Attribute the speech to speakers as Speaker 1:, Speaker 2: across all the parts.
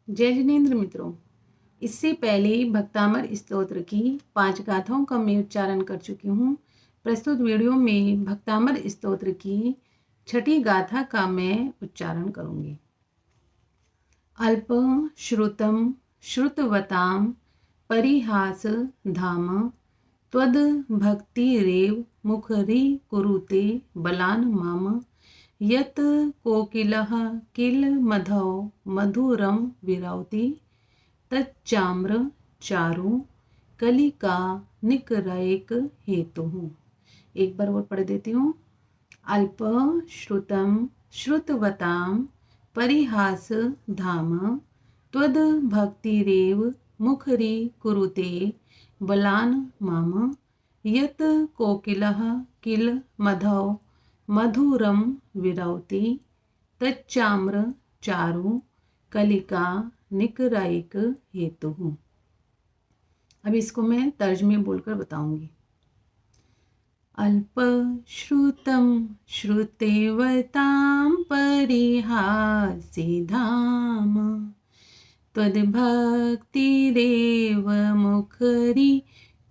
Speaker 1: जय जिनेन्द्र मित्रों, इससे पहले भक्तामर स्तोत्र की 5 गाथाओं का मैं उच्चारण कर चुकी हूँ। प्रस्तुत वीडियो में भक्तामर स्तोत्र की 6ठी गाथा का मैं उच्चारण करूँगी। अल्प श्रुतम श्रुतवतां परिहास धाम त्वद भक्तिरेव मुखरी कुरुते बलान् माम यत् कोकिलः किल मधौ मधुरं विरौति तच्चाम्र चारु कलिका निकरैक हेतुः। एक बार और पढ़ देती हूँ। अल्प श्रुतम श्रुतवतां परिहास धाम त्वद भक्तिरेव मुखरी कुरुते बलान् माम यत् कोकिलः किल मधौ मधुरम विरौति तच्चाम्र चारु कलिका निकराइक हेतु। अब इसको मैं तर्ज में बोलकर बताऊंगी। अल्प श्रुतम श्रुतेवतां परिहासी धाम त्वद्भक्तिरेव मुखरी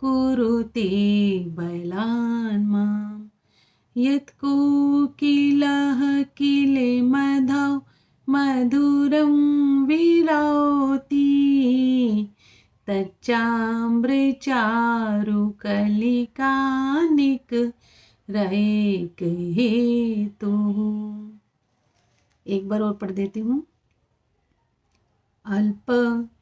Speaker 1: कुरुते बलान् माम यत् कोकिलः किल मधौ मधुरं विरौति तच्चाम्र चारु कलिका निकरैक हेतुः। एक बार और पढ़ देती हूँ। अल्प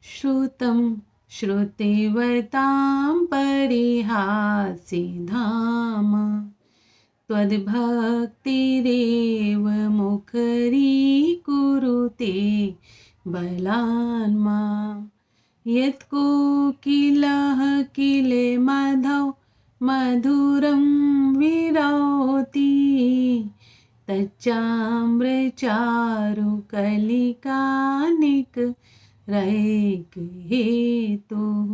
Speaker 1: श्रुतम श्रुतेवतां परिहासी धाम त्वद्भक्तिरेव मुखरी कुरुते बलान् माम यत् कोकिलः किल मधौ मधुरं विरौति तच्चाम्र चारु कलिका निकरैक हेतुः।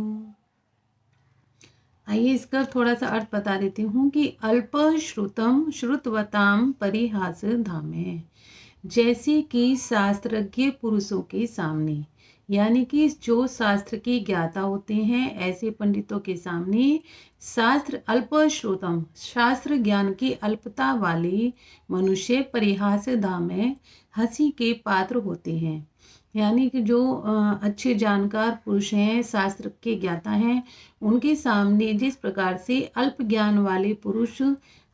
Speaker 1: आइए इसका थोड़ा सा अर्थ बता देती हूँ कि अल्प श्रुतम श्रुतवताम परिहास धाम है, जैसे कि शास्त्रज्ञ पुरुषों के सामने, यानी कि जो शास्त्र के ज्ञाता होते हैं ऐसे पंडितों के सामने शास्त्र अल्प श्रुतम शास्त्र ज्ञान की अल्पता वाले मनुष्य परिहास धाम है, हंसी के पात्र होते हैं। यानी कि जो अच्छे जानकार पुरुष हैं, शास्त्र के ज्ञाता हैं, उनके सामने जिस प्रकार से अल्प ज्ञान वाले पुरुष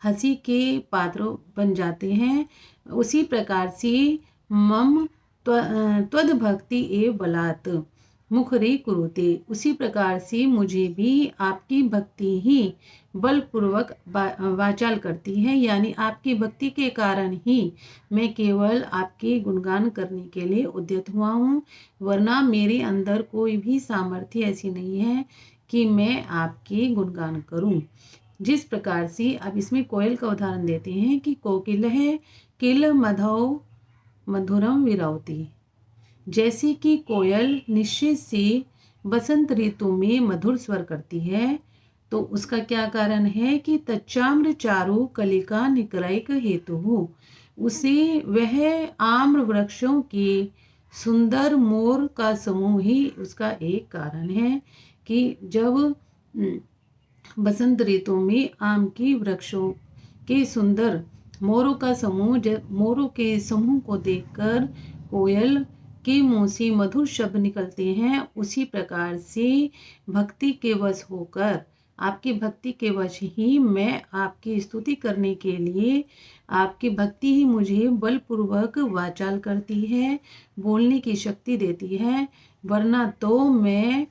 Speaker 1: हंसी के पात्र बन जाते हैं, उसी प्रकार से मम त्वद भक्ति एव बलात् मुखरी कुरुते, उसी प्रकार से मुझे भी आपकी भक्ति ही बलपूर्वक वाचाल करती है। यानी आपकी भक्ति के कारण ही मैं केवल आपके गुणगान करने के लिए उद्यत हुआ हूँ, वरना मेरे अंदर कोई भी सामर्थ्य ऐसी नहीं है कि मैं आपके गुणगान करूँ। जिस प्रकार से अब इसमें कोयल का उदाहरण देते हैं कि कोकिल है किल मधौ मधुरम विरौति, जैसे कि कोयल निश्चित से बसंत ऋतु में मधुर स्वर करती है, तो उसका क्या कारण है कि तच्चाम्र चारु कलिका निकरैक हेतु, उसे वह आम्र वृक्षों के सुंदर मोर का समूह ही उसका एक कारण है कि जब बसंत ऋतु में आम की वृक्षों के सुंदर मोरों का समूह, जब मोरों के समूह को देखकर कोयल के मुँह से मधुर शब्द निकलते हैं, उसी प्रकार से भक्ति के वश होकर आपकी भक्ति के वश ही मैं आपकी स्तुति करने के लिए, आपकी भक्ति ही मुझे बलपूर्वक वाचाल करती है, बोलने की शक्ति देती है, वरना तो मैं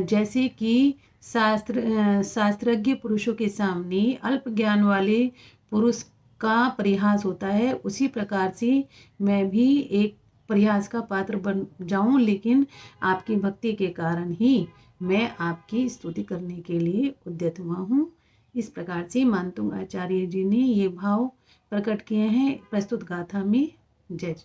Speaker 1: जैसे कि शास्त्रज्ञ पुरुषों के सामने अल्प ज्ञान वाले पुरुष का परिहास होता है, उसी प्रकार से मैं भी एक परिहास का पात्र बन जाऊं, लेकिन आपकी भक्ति के कारण ही मैं आपकी स्तुति करने के लिए उद्यत हुआ हूँ। इस प्रकार से मानतुंग आचार्य जी ने ये भाव प्रकट किए हैं प्रस्तुत गाथा में। जय